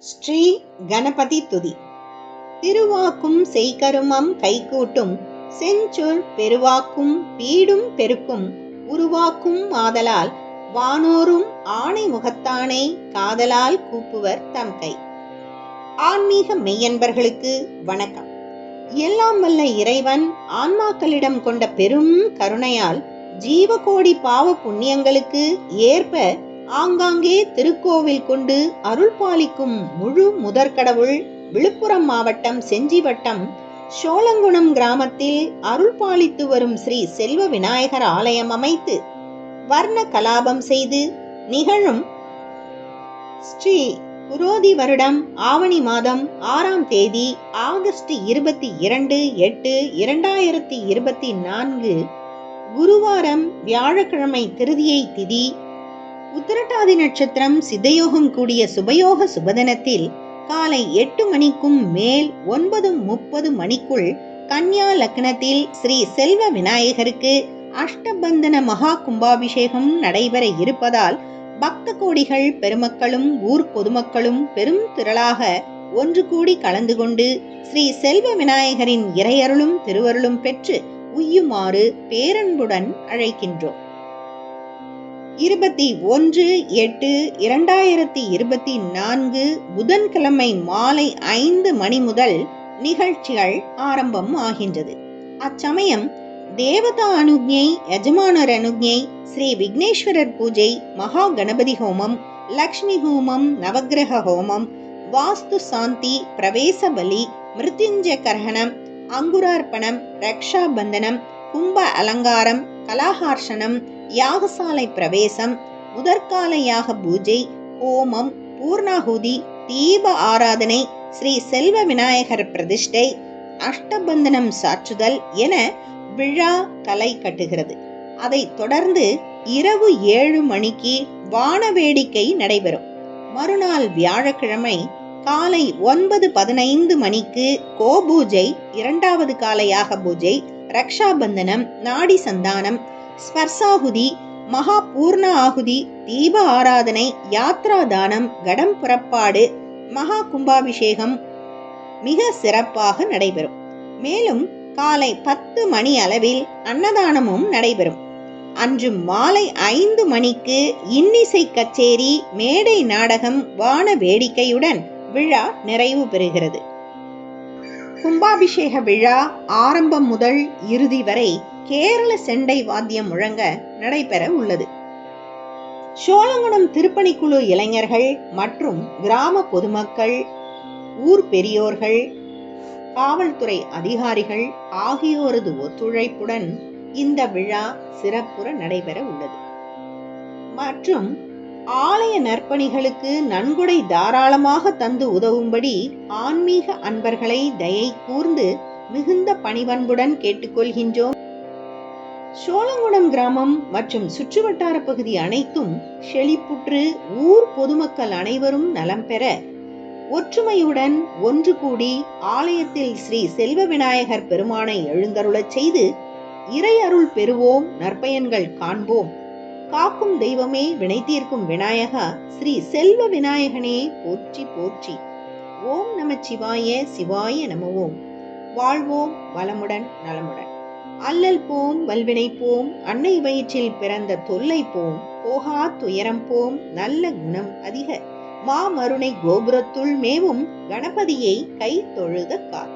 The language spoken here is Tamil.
ஸ்ரீ கணபதி துதி. திருவாக்கும் செய்கருமம் கைகூட்டும் செஞ்சொல் பெருவாக்கும் பீடும் பெருக்கும் உருவாக்கும் ஆதலால் வானோரும் ஆணை முகத்தானை காதலால் கூப்புவர் தம் கை. ஆன்மீக மெய்யன்பர்களுக்கு வணக்கம். எல்லாம் வல்ல இறைவன் ஆன்மாக்களிடம் கொண்ட பெரும் கருணையால் ஜீவகோடி பாவ புண்ணியங்களுக்கு ஏற்ப ஆங்காங்கே திருக்கோவில் கொண்டு அருள் பாலிக்கும் முழு முதற்கடவுள் விழுப்புரம் மாவட்டம் செஞ்சி வட்டம் சோழங்குணம் கிராமத்தில் அருள் பாலித்து வரும் ஸ்ரீ செல்வ விநாயகர் ஆலயம் அமைத்து வர்ண கலாபம் செய்து நிகழும் ஸ்ரீ குரோதி வருடம் ஆவணி மாதம் 6ஆம் தேதி ஆகஸ்ட் 22/8/2024 குருவாரம் வியாழக்கிழமை திருதியை திதி உத்திரட்டாதி நட்சத்திரம் சித்தயோகம் கூடிய சுபயோக சுபதனத்தில் காலை 8 மணிக்கும் மேல் 9:30 மணிக்குள் கன்யா லக்னத்தில் ஸ்ரீ செல்வ விநாயகருக்கு அஷ்டபந்தன மகா கும்பாபிஷேகம் நடைபெற இருப்பதால் பக்த கோடிகள் பெருமக்களும் ஊர் பொதுமக்களும் பெரும் திரளாக ஒன்று கூடி கலந்து கொண்டு ஸ்ரீ செல்வ விநாயகரின் இறையருளும் திருவருளும் பெற்று உய்யுமாறு பேரன்புடன் அழைக்கின்றோம். 21/8/2024 புதன்கிழமை மாலை 5 மணி முதல் நிகழ்ச்சிகள் ஆரம்பம் ஆகின்றது. அச்சமயம் தேவதா அனுஜ்ஞை, யஜமானர் அனுஜ்ஞை, ஸ்ரீ விக்னேஸ்வரர் பூஜை, மகா கணபதி ஹோமம், லக்ஷ்மி ஹோமம், நவக்கிரக ஹோமம், வாஸ்து சாந்தி, பிரவேச பலி, மிருத்யுஞ்சய கர்ஹனம், அங்குரார்ப்பணம், ரக்ஷா பந்தனம், கும்ப அலங்காரம், கலாஹார்ஷனம், யாகசாலை பிரவேசம், முதற்கால யாக பூஜை, ஹோமம், பூர்ணாகுதி, தீப ஆராதனை, ஸ்ரீ செல்வ விநாயகர் பிரதிஷ்டை, அஷ்டபந்தனம் சாற்றுதல் என விழா களை கட்டுகிறது. அதை தொடர்ந்து இரவு 7 மணிக்கு வான வேடிக்கை நடைபெறும். மறுநாள் வியாழக்கிழமை காலை 9:15 மணிக்கு கோபூஜை, 2வது கால யாக பூஜை, ரக்ஷாபந்தனம், நாடி சந்தானம், ஸ்பர்சாகுதி, மகா பூர்ண ஆகுதி, தீப ஆராதனை, யாத்ரா தானம், கடம் புறப்பாடு, மகா கும்பாபிஷேகம் மிக சிறப்பாக நடைபெறும். மேலும் காலை 10 மணி அளவில் அன்னதானமும் நடைபெறும். அன்று மாலை 5 மணிக்கு இன்னிசை கச்சேரி, மேடை நாடகம், வான வேடிக்கையுடன் விழா நிறைவு பெறுகிறது. கும்பாபிஷேக விழா ஆரம்பம் முதல் இறுதி வரை கேரள செண்டை வாத்தியம் முழங்க நடைபெற உள்ளது. சோழங்குணம் திருப்பணிக்குழு இளைஞர்கள் மற்றும் கிராம பொதுமக்கள், ஊர் பெரியோர்கள், காவல்துறை அதிகாரிகள் ஆகியோரது ஒத்துழைப்புடன் இந்த விழா சிறப்புற நடைபெற உள்ளது. மற்றும் ஆலய நற்பணிகளுக்கு நன்கொடை தாராளமாக தந்து உதவும்படி ஆன்மீக அன்பர்களை தயை கூர்ந்து மிகுந்த பணிவன்புடன் கேட்டுக்கொள்கின்றோம். சோழங்குணம் கிராமம் மற்றும் சுற்றுவட்டார பகுதி அனைத்தும் செழிப்புற்று ஊர் பொதுமக்கள் அனைவரும் நலம் பெற ஒற்றுமையுடன் ஒன்று கூடி ஆலயத்தில் ஸ்ரீ செல்வ விநாயகர் பெருமானை எழுந்தருளச் செய்து இறை அருள் பெறுவோம், நற்பயன்கள் காண்போம். காக்கும் தெய்வமே, வினை தீர்க்கும் விநாயகா, ஸ்ரீ செல்வ விநாயகனே போற்றி போற்றி. ஓம் நமச்சிவாய, சிவாய நமவோம். வாழ்வோம் வளமுடன் நலமுடன். அல்லல் போம், வல்வினை போம், அன்னை வயிற்றில் பிறந்த தொல்லை போம், போகா துயரம் போம், நல்ல குணம் அதிக மாமருணை கோபுரத்துள் மேவும் கணபதியை கை தொழுத கார்.